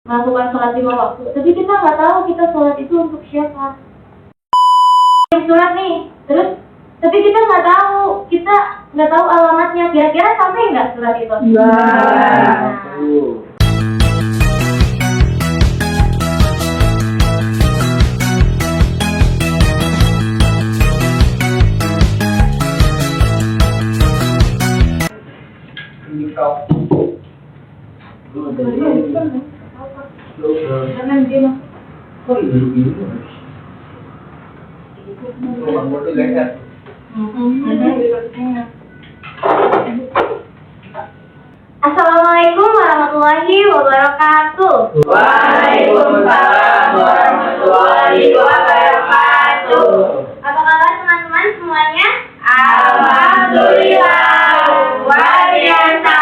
melakukan sholat 5 waktu, tapi kita nggak tahu kita sholat itu untuk siapa. Surat nih, terus tapi kita nggak tahu alamatnya, kira-kira sampai nggak surat itu? Assalamualaikum warahmatullahi wabarakatuh. Waalaikumsalam warahmatullahi wabarakatuh. Apa kabar teman-teman semuanya? Alhamdulillah. Luar biasa.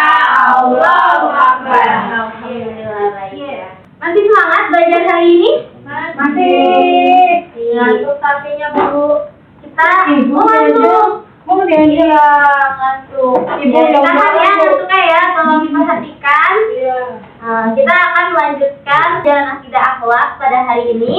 Allahu Akbar. Alhamdulillah baik. Masih semangat belajar hari ini? Masih. Ngantuk tapinya Bu. Kita ngantuk. ngantuk. Ibu Ya, yang tahan ya ngantuk. ngantuknya ya, tolong diperhatikan. Kita akan melanjutkan jalan akidah akhlak pada hari ini.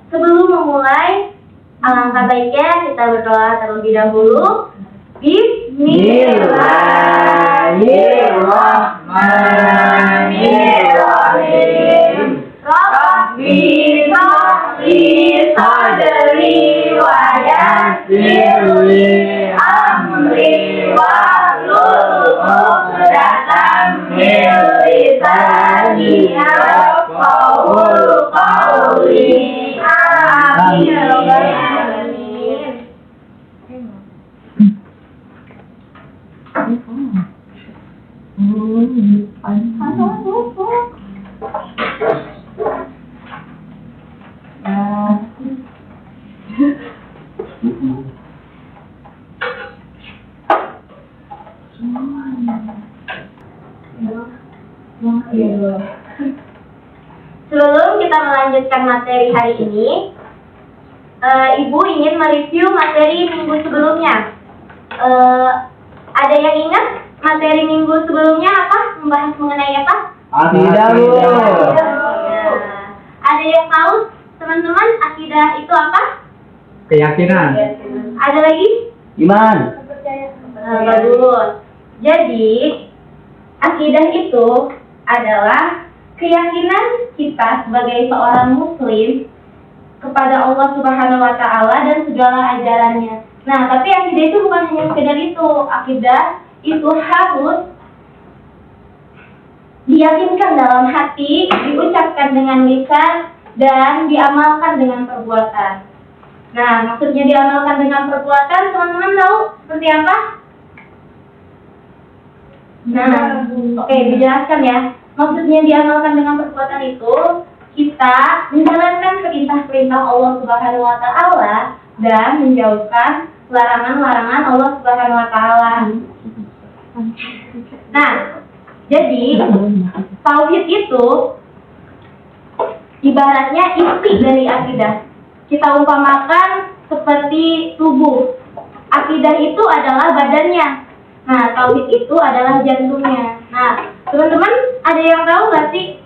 Sebelum memulai, alangkah baiknya kita berdoa terlebih dahulu. Bismillahirrahmanirrahim. Rabbi shrahli sadri wa yassir li amri wahlul 'uqdatam min lisani yafqahu qawli. Amin ya rabbal alamin. Sebelum kita melanjutkan materi hari ini, Ibu ingin mereview materi minggu sebelumnya. Ada yang ingat materi minggu sebelumnya apa? Membahas mengenai apa? Akidah. Ada yang tahu teman-teman akidah itu apa? Keyakinan. Ada lagi? Iman. Bagus. Jadi akidah itu adalah keyakinan kita sebagai seorang muslim kepada Allah Subhanahu wa taala dan segala ajarannya. Nah, tapi akidah itu bukan hanya sekedar itu. Akidah itu harus diyakinkan dalam hati, diucapkan dengan lisan, dan diamalkan dengan perbuatan. Nah, maksudnya diamalkan dengan perbuatan, teman-teman tahu seperti apa? Nah, oke, dijelaskan ya. Maksudnya diamalkan dengan perbuatan itu, kita menjalankan perintah-perintah Allah Subhanahu wa taala dan menjauhkan larangan-larangan Allah Subhanahu wa taala. Nah, jadi tauhid itu ibaratnya inti dari akidah. Kita umpamakan seperti tubuh. Akidah itu adalah badannya. Nah, tauhid itu adalah jantungnya. Nah, teman-teman ada yang tahu nggak sih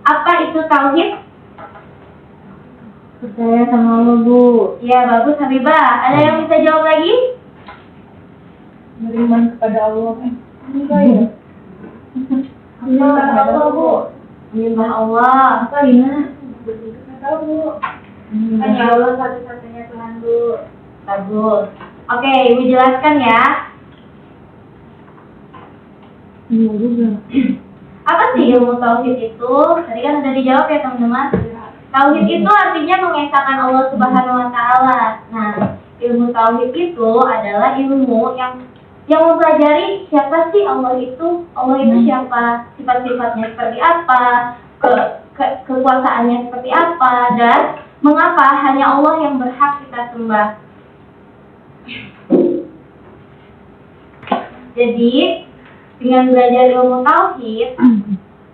apa itu tauhid? Percaya sama Allah, Bu. Ya, bagus Habibah. Ada yang bisa jawab lagi? Beriman kepada Allah. Enggak ya? Menyembah Allah, Bu. Menyembah Allah. Apa ini? Enggak tahu, Bu. Hanya Allah satu-satunya Tuhan, Bu. Bagus. Oke, Ibu jelaskan ya. Iya juga. Apa sih ilmu tauhid itu? Tadi kan sudah dijawab ya, teman-teman. Tauhid itu artinya mengesahkan Allah Subhanahu wa taala. Nah, ilmu tauhid itu adalah ilmu yang mempelajari siapa sih Allah itu siapa, sifat-sifatnya seperti apa, kekuasaannya seperti apa, dan mengapa hanya Allah yang berhak kita sembah. Jadi, dengan belajar ilmu tauhid,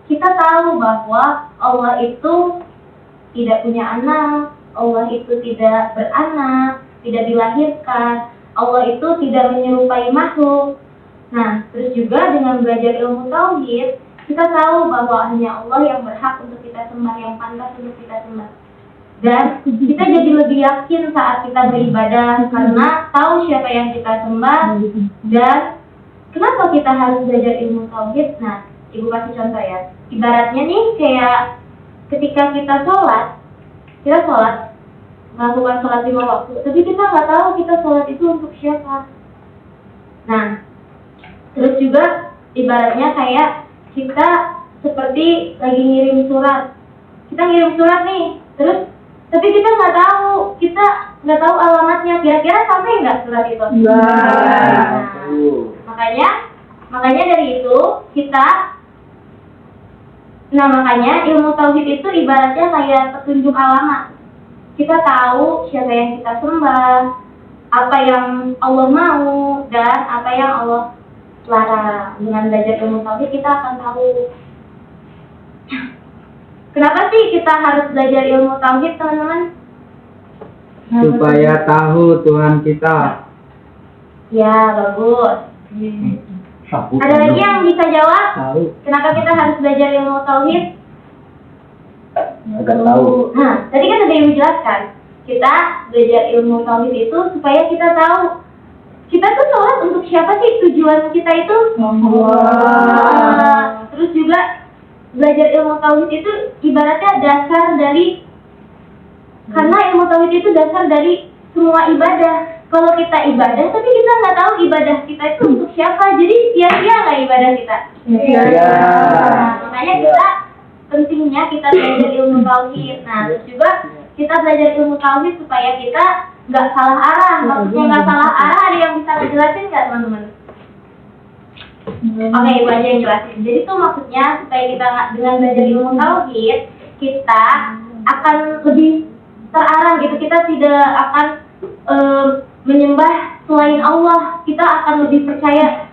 kita tahu bahwa Allah itu tidak punya anak, Allah itu tidak beranak, tidak dilahirkan, Allah itu tidak menyerupai makhluk. Nah, terus juga dengan belajar ilmu tauhid, kita tahu bahwa hanya Allah yang berhak untuk kita sembah, yang pantas untuk kita sembah. Dan kita jadi lebih yakin saat kita beribadah karena tahu siapa yang kita sembah. Dan kenapa kita harus belajar ilmu tauhid? Nah, Ibu kasih contoh ya. Ibaratnya nih kayak ketika kita sholat, melakukan sholat 5 waktu, tapi kita nggak tahu kita sholat itu untuk siapa. Nah, terus juga ibaratnya kayak kita seperti lagi ngirim surat. Kita ngirim surat nih, terus tapi kita nggak tahu alamatnya. Kira-kira sampai nggak surat itu? Makanya dari itu makanya ilmu tauhid itu ibaratnya kayak petunjuk alamat. Kita tahu siapa yang kita sembah, apa yang Allah mau, dan apa yang Allah larang. Dengan belajar ilmu tauhid kita akan tahu. Kenapa sih kita harus belajar ilmu tauhid, teman-teman? Supaya tahu Tuhan kita. Ya, bagus. Ada lagi yang bisa jawab? Tahu. Kenapa kita harus belajar ilmu tauhid? Agar tahu. Nah, tadi kan ada yang menjelaskan. Kita belajar ilmu tauhid itu supaya kita tahu kita tuh sholat untuk siapa sih, tujuan kita itu. Terus juga belajar ilmu tauhid itu ibaratnya dasar dari, karena ilmu tauhid itu dasar dari semua ibadah. Kalau kita ibadah tapi kita nggak tahu ibadah kita itu untuk siapa, jadi sia-sia nggak ibadah kita. Makanya pentingnya kita belajar ilmu tauhid. Nah, terus juga kita belajar ilmu tauhid supaya kita nggak salah arah. Maksudnya nggak salah arah, ada yang bisa dijelasin nggak, teman-teman? Oke, Ibu aja yang jelasin. Jadi itu maksudnya supaya kita dengan belajar ilmu tauhid, kita akan lebih terarah gitu. Kita tidak akan menyembah selain Allah. Kita akan lebih percaya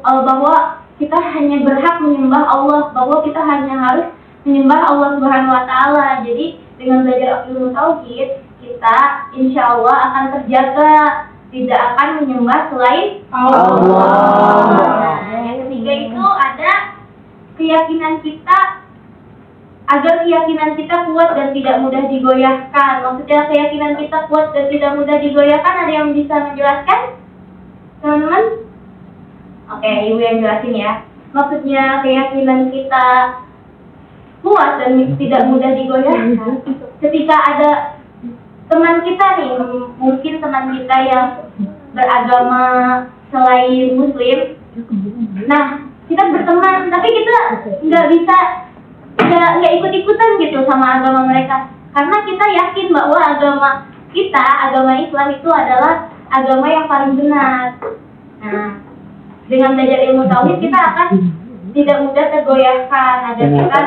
bahwa kita hanya berhak menyembah Allah, bahwa kita hanya harus menyembah Allah Subhanahu wa Ta'ala. Jadi dengan belajar ilmu tauhid, kita insya Allah akan terjaga, tidak akan menyembah selain Allah. Nah, yang ketiga itu ada keyakinan kita, agar keyakinan kita kuat dan tidak mudah digoyahkan. Maksudnya keyakinan kita kuat dan tidak mudah digoyahkan, ada yang bisa menjelaskan, teman-teman? Oke, Ibu yang jelasin ya. Maksudnya keyakinan kita kuat dan tidak mudah digoyahkan. Ketika ada teman kita nih, mungkin teman kita yang beragama selain Muslim. Nah, kita berteman, tapi kita nggak ikut-ikutan gitu sama agama mereka, karena kita yakin bahwa agama Islam itu adalah agama yang paling benar. Nah, dengan belajar ilmu tauhid kita akan tidak mudah tergoyahkan, agar kita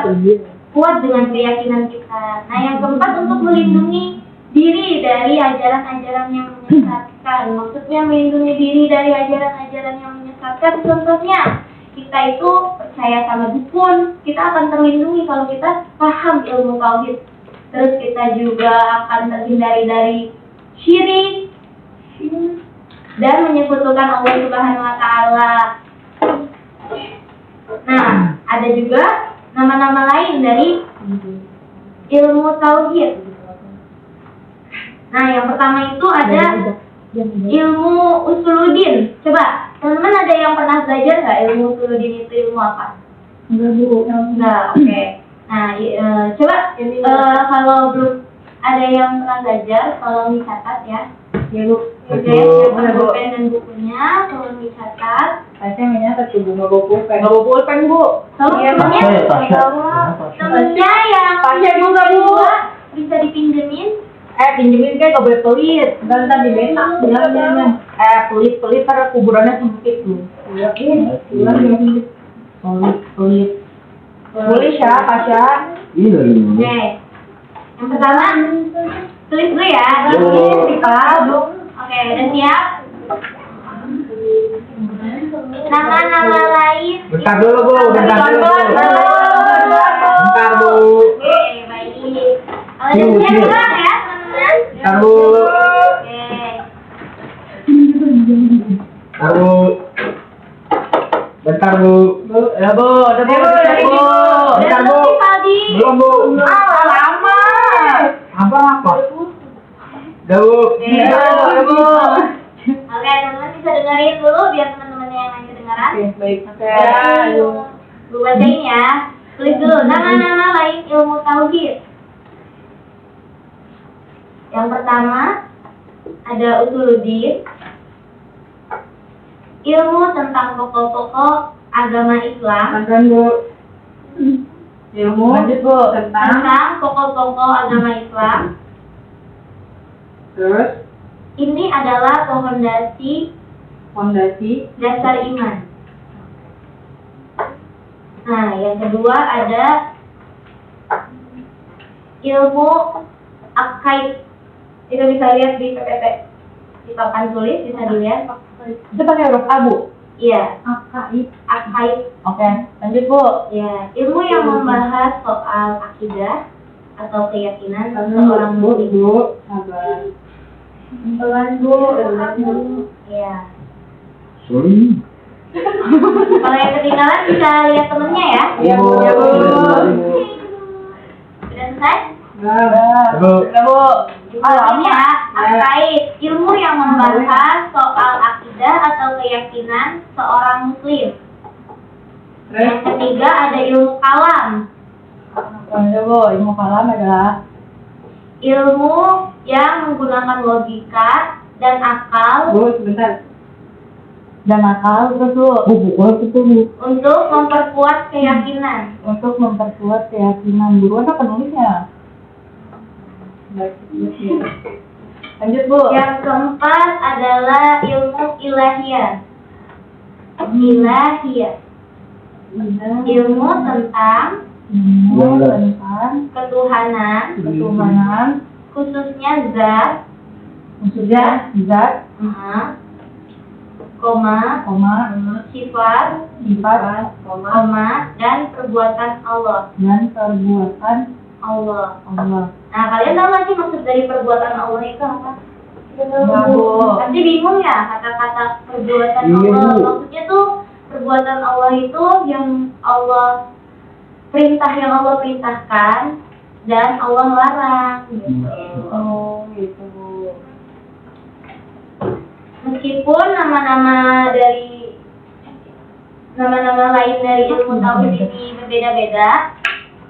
kuat dengan keyakinan kita. Nah, yang keempat, untuk melindungi diri dari ajaran-ajaran yang menyesatkan. Maksudnya melindungi diri dari ajaran-ajaran yang menyesatkan. Contohnya, kita itu percaya sama dukun, kita akan terlindungi kalau kita paham ilmu tauhid. Terus kita juga akan terhindari dari syirik dan menyekutukan Allah Subhanahu wa Ta'ala. Nah, ada juga nama-nama lain dari ilmu tauhid. Nah, yang pertama itu ada ilmu usuluddin. Coba, teman-teman ada yang pernah belajar nggak ilmu usuluddin itu ilmu apa? Enggak, oke. Nah, coba kalau belum ada yang pernah belajar, tolong dicatat ya. Siapkan pulpen dan bukunya, tolong dicatat. Saya nggak tuh nggak bawa pulpen. Nggak bawa pulpen, Bu. Temennya yang juga, Bu. bisa dipinjemin. Pinjemin kan nggak boleh pelit. Ntar dibetak. Jangan. Pelit karena kuburannya sempit tuh. Pelit. Boleh Syah, Pasha. Iya. Oke. Yang pertama, tulis dulu ya. Oke, udah siap? Nama-nama lain. Bentar dulu, Bu. Bentar, Bu. Oke, baik. Kalau udah siap pulang ya, teman-teman. Bentar, Bu. Oke. Bentar, Bu. Bentar, Bu. Ya, Bu. Ada Bu. lama. Apa? Dawu. Oke, teman-teman bisa dengerin dulu biar teman-temannya yang lain kedengaran. Baik. Gue bacain ya. Tulis dulu nama-nama lain ilmu tauhid. Yang pertama ada usuluddin, ilmu tentang pokok-pokok agama Islam. Ilmu lanjut Bu. Tentang pokok-pokok agama Islam. Terus? Ini adalah fondasi dasar iman. Nah, yang kedua ada ilmu akaid. Itu bisa lihat di PPT, di papan tulis bisa dilihat. Itu pakai huruf A, Bu? Iya, Akaid. akaid. Oke, lanjut Bu. Ya, ilmu yang membahas soal akidah atau keyakinan seseorang muslim. Sabar. Pelan Bu. Ya. Sorry. Kalau yang ketinggalan bisa lihat temennya ya. Iya, Bu. Iya, Bu. Sudah selesai? Bu. Udah, Bu. Ini ya, akaid, ilmu yang membahas soal akidah atau keyakinan seorang muslim. Yang ketiga ada ilmu kalam, Lanjut, Bu. Ilmu kalam adalah ilmu yang menggunakan logika dan akal Bu, sebentar. Dan akal terus, Bu. Buku itu Bu. untuk memperkuat keyakinan. Untuk memperkuat keyakinan. Buruan apa penulisnya? Lanjut, Bu. Yang keempat adalah ilmu ilahiyah. Ilahiyah, ilmu tentang Tentang ketuhanan, khususnya zat, zat, koma, sifat, koma, dan perbuatan Allah. dan perbuatan Allah. Allah. Nah, kalian tahu nggak sih maksud dari perbuatan Allah itu apa? Nggak, Bu. Pasti bingung ya kata-kata perbuatan Iya, Allah. Bu. Maksudnya tuh perbuatan Allah itu yang Allah yang Allah perintahkan dan Allah larang. Gitu. Oh, gitu, Bu. Meskipun nama-nama lain dari ilmu tauhid ini berbeda-beda,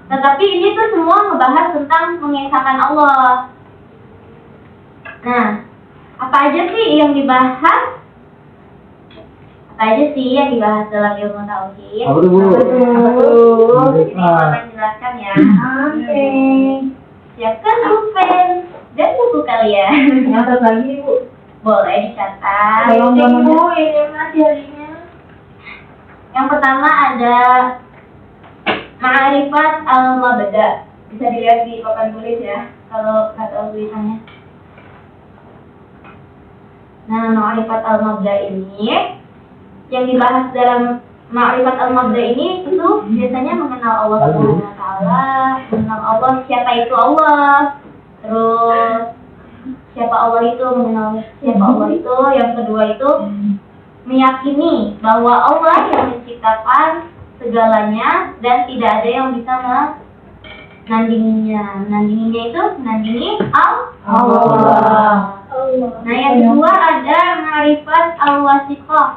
tetapi ini tuh semua ngebahas tentang mengesahkan Allah. Nah, apa aja sih yang dibahas? Apa aja sih yang dibahas dalam ilmu tauhid? Apa tuh, Bu? Ini akan jelaskan ya. Oke. Siapkan pulpen dan buku kalian. Nyatet lagi, Bu. Boleh dicatat. Kalau nggak mau Bu, ini materinya. Yang pertama ada Ma'rifat al-Mabda. Bisa dilihat di papan tulis ya, kalau nggak tahu tulisannya. Nah, Ma'rifat al-Mabda ini yang dibahas dalam Ma'rifat al-Mabda ini itu biasanya mengenal Allah Subhanahu wa taala, mengenal Allah, siapa itu Allah. Terus siapa Allah itu, mengenal siapa Allah itu. Yang kedua itu meyakini bahwa Allah yang menciptakan segalanya dan tidak ada yang bisa menandinginya. Menandingi Allah. Nah, yang kedua ada ma'rifat al-wasiqah.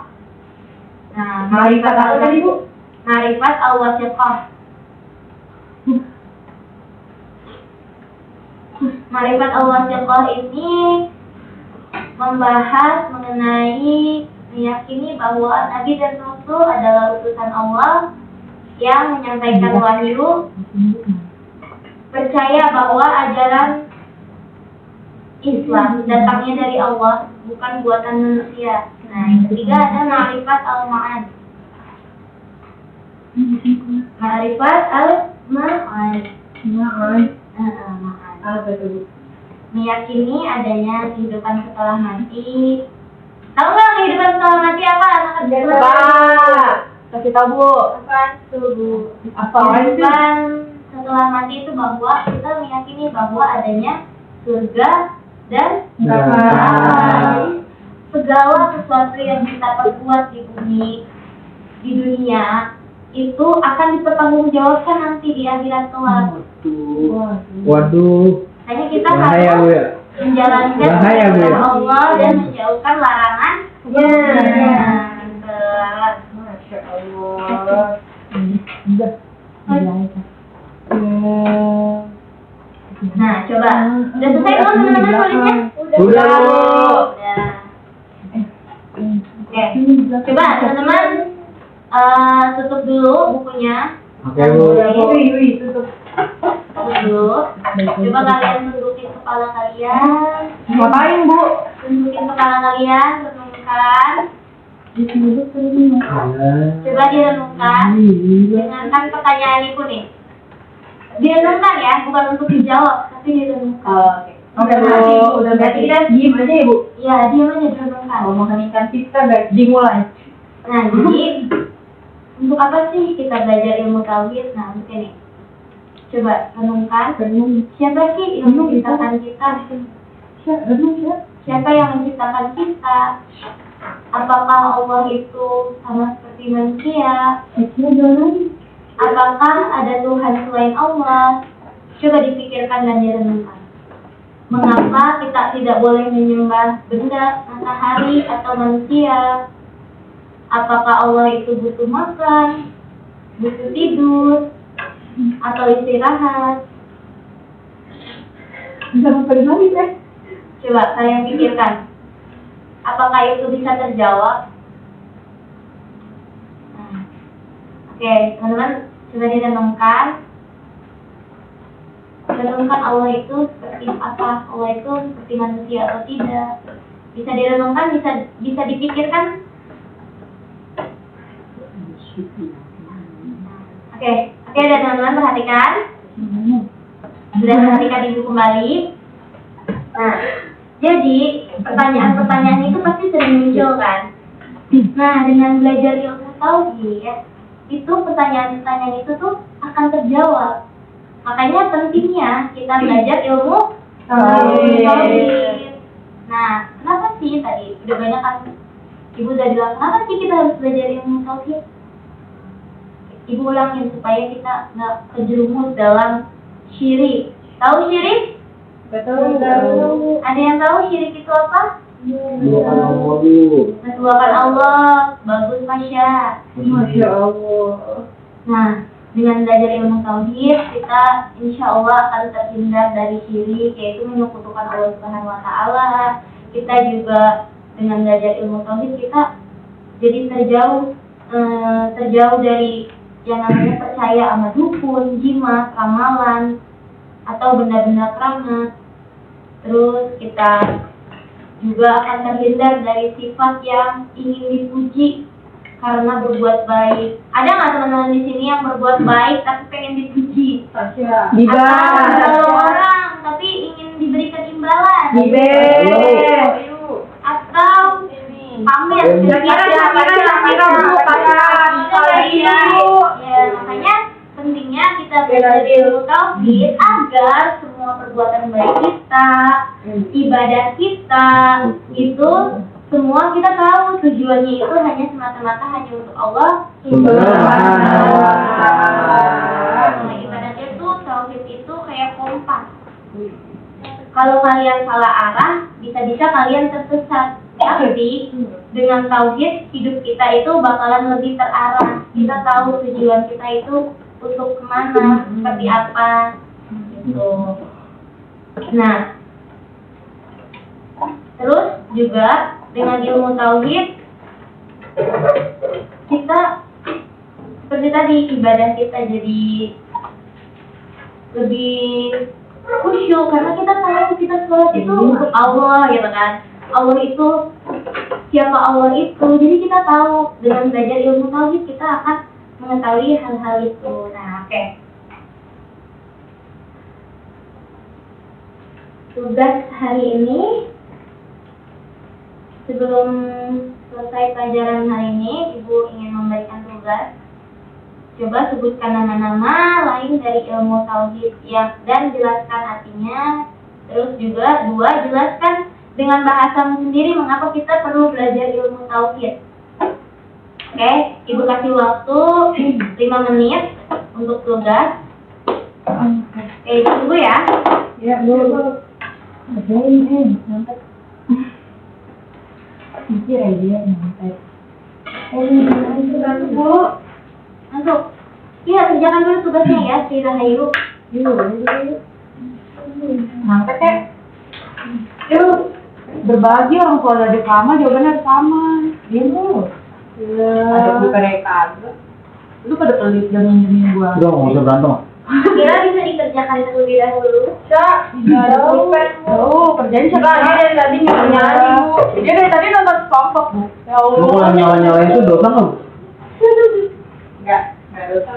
Nah, ma'rifat apa tadi, Bu? Ma'rifat al-wasiqah. Ma'rifat al-wasiqah ini membahas mengenai meyakini bahwa Nabi dan Rasul adalah utusan Allah yang menyampaikan wahyu, percaya bahwa ajaran Islam datangnya dari Allah, bukan buatan manusia. Nah, yang ketiga ada ma'rifat al-ma'ad. Ma'rifat al-ma'ad. Apa itu, Bu? Meyakini adanya kehidupan setelah mati. Tahu nggak kehidupan setelah mati apa? Anak kecil. Pak, kasih tahu, Bu. Apa tuh, Bu? Apa Kehidupan setelah mati itu bahwa kita meyakini bahwa adanya surga dan Neraka. Jadi, segala sesuatu yang kita perbuat di bumi, di dunia itu akan dipertanggungjawabkan nanti di akhirat kelak. Waduh. Hanya kita Bahaya Bu harus ya. menjalankan Bahaya, Bu, ya. perintah Allah dan menjauhkan larangan. Masya Allah. Nah, coba. Udah selesai belum teman-teman tulisnya? Udah Bu. Udah. Oke. Coba teman-teman tutup dulu bukunya. Oke Bu. Tutup. Tutup dulu. Coba kalian tundukin kepala kalian. Ngapain Bu? Tundukin kepala kalian, renungkan. Coba direnungkan. Dengarkan pertanyaan ibu nih. Direnungkan ya, bukan untuk dijawab, tapi direnungkan. Oke Bu, udah berarti kita diem aja ya Bu? Iya, diam aja direnungkan. Kalau mengeningkan kita guys, dimulai. Nah, jadi untuk apa sih kita belajar ilmu tauhid? Nah, mungkin nih. Coba renungkan. Siapa sih yang menciptakan kita? Siapa yang menciptakan kita? Apakah Allah itu sama seperti manusia? Apakah ada Tuhan selain Allah? Coba dipikirkan dan direnungkan. Mengapa kita tidak boleh menyembah benda, matahari, atau manusia? Apakah Allah itu butuh makan, butuh tidur, atau istirahat? Jangan pergi lagi deh. Coba kalian pikirkan. Apakah itu bisa terjawab? Nah, oke, teman-teman, coba direnungkan. Renungkan Allah itu seperti apa? Allah itu seperti manusia atau tidak? Bisa direnungkan, bisa dipikirkan. Oke, dan teman-teman perhatikan. Sudah perhatikan ibu kembali. Nah, jadi pertanyaan-pertanyaan itu pasti sering muncul kan? Nah, dengan belajar ilmu tauhid, itu pertanyaan-pertanyaan itu tuh akan terjawab. Makanya pentingnya kita belajar ilmu tauhid. Nah, kenapa sih tadi udah banyak kan ibu udah bilang kenapa sih kita harus belajar ilmu tauhid? Ibu ulangin supaya kita nggak terjerumus dalam syirik. Tahu syirik? Betul. Ada yang tahu syirik itu apa? Doakan Allah dulu. Menduakan Allah. Bagus Masya. Masya Allah. Nah, dengan belajar ilmu tauhid, kita insya Allah akan terhindar dari syirik, yaitu menyekutukan Allah Subhanahu Wa Taala. Kita juga dengan belajar ilmu tauhid kita jadi terjauh dari yang namanya percaya sama dukun, jimat, ramalan, atau benda-benda keramat. Terus kita juga akan terhindar dari sifat yang ingin dipuji karena berbuat baik. Ada nggak teman-teman di sini yang berbuat baik tapi pengen dipuji? Tasya. Atau menolong orang tapi ingin diberikan imbalan? Atau pamer? Ya, makanya pentingnya kita belajar ilmu tauhid agar semua perbuatan baik kita, ibadah kita itu semua kita tahu tujuannya itu hanya semata-mata hanya untuk Allah. Nah, ibadah itu tauhid itu kayak kompas. Kalau kalian salah arah, bisa-bisa kalian tersesat. Tapi dengan tauhid hidup kita itu bakalan lebih terarah. Kita tahu tujuan kita itu untuk kemana, seperti apa, gitu. Nah, terus juga dengan ilmu tauhid kita seperti tadi ibadah kita jadi lebih khusyuk karena kita tahu kita sholat itu untuk Allah, gitu kan. Allah itu siapa Allah itu, jadi kita tahu dengan belajar ilmu tauhid kita akan mengetahui hal-hal itu. Nah, oke. Tugas hari ini sebelum selesai pelajaran hari ini, Ibu ingin memberikan tugas. Coba sebutkan nama-nama lain dari ilmu tauhid dan jelaskan artinya. Terus juga jelaskan dengan bahasamu sendiri mengapa kita perlu belajar ilmu tauhid. Oke, Ibu kasih waktu 5 menit untuk tugas. Tunggu ya. Ya, Bu. Ngapain, nyontek. Mikir aja, nyontek. Bu. Masuk. Iya, kerjakan dulu tugasnya ya, Sri Rahayu. Yuk. Nyontek ya. Yuk. Berbagi orang tua ada sama, jawabannya ada sama. Yuk. Ada bukan kayak kagak. Lu pada pelit dan ngomongin gua. Udah nggak usah berantem. Kira bisa dikerjakan terlebih dahulu. Nggak ada pulpen. Oh, kerjain siapa aja dari tadi nyanyi, Bu. Dia dari tadi nonton SpongeBob, Bu. Ya Lu kalau nyala-nyalain itu dosa nggak? Enggak dosa.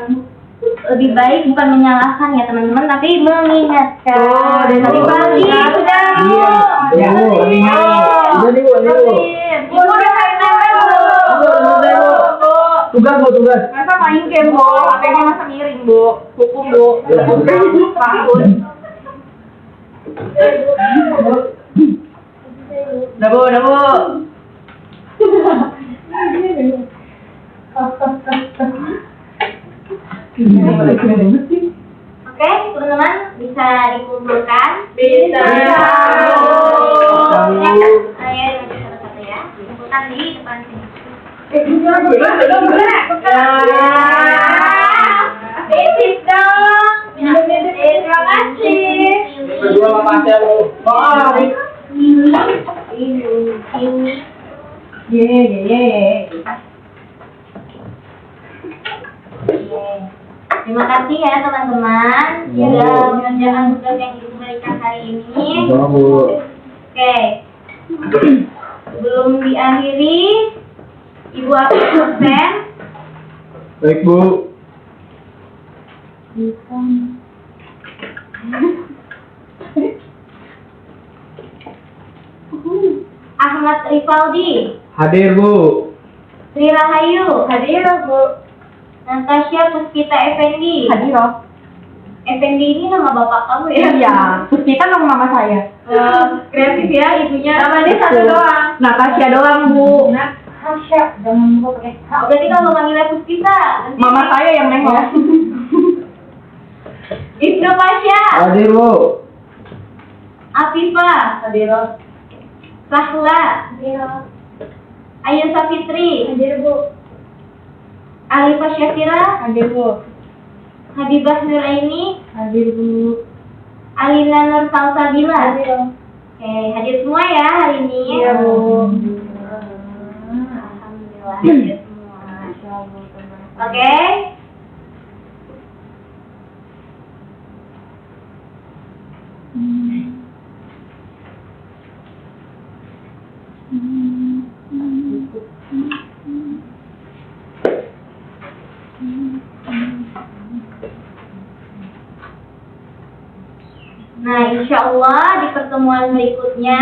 Lebih baik bukan menyalahkan ya teman-teman, tapi mengingatkan. Oh, dari tadi pagi sudah. Iya. Udah nih, Bu. Ibu udah selesai, Bu. Tugas. Masa main game, Bu? HP-nya masa miring, Bu. Hukum, Bu. Tahun. Udah, Bu. Oke, teman-teman bisa dikumpulkan. Bisa. Ayo satu-satu ya. Dikumpulkan di depan sini. Besis dong. Terima kasih. Berdua sama Pasya, Bu. Ini. Ye. Terima kasih ya teman-teman sudah mengerjakan tugas yang diberikan hari ini. Sama, Bu. Oke. Sebelum diakhiri, Ibu absen. Baik, Bu. Ahmad Rifaldi, Hadir, Bu. Sri Rahayu, Hadir, Bu. Natasha Puspita Effendi. Hadir, Rob. Effendi ini nama bapak kamu ya? Iya. Terus kita nama mama saya. Kreatif ya ibunya. Namanya satu doang. Natasha doang, Bu. Natasha, jangan lupa pakai H. Berarti kalau manggilnya Puspita, nanti Mama saya yang nengok. Ibnu Pasha, Hadir, Bu. Afifah, Hadir, Rob. Sahla, Ayu Safitri, Hadir, Bu. Alifah Syafira, Hadir, Bu. Habibah Nuraini, Hadir, Bu. Alina Nur Salsabila. Hadir. Oke, hadir semua ya hari ini. Iya, Bu. Alhamdulillah hadir semua. Oke. Nah, insya Allah di pertemuan berikutnya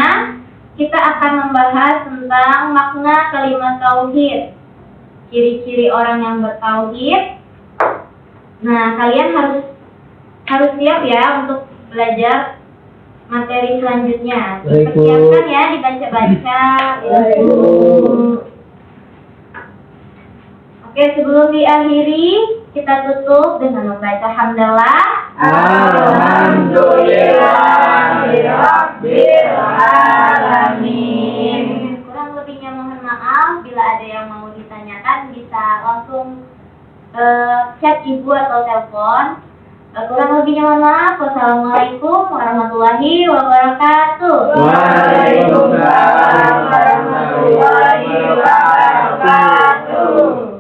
kita akan membahas tentang makna kalimat tauhid, ciri-ciri orang yang bertauhid. Nah, kalian harus siap ya untuk belajar materi selanjutnya. Baik, Bu. Dipersiapkan ya, dibaca-baca. Baik, Bu. Oke, sebelum diakhiri kita tutup dengan membaca hamdalah. Alhamdulillahirabbil alamin. Kurang lebihnya mohon maaf. Bila ada yang mau ditanyakan bisa langsung chat ibu atau telepon. Kurang lebihnya mohon maaf. Wassalamualaikum warahmatullahi wabarakatuh. Waalaikumsalam warahmatullahi wabarakatuh.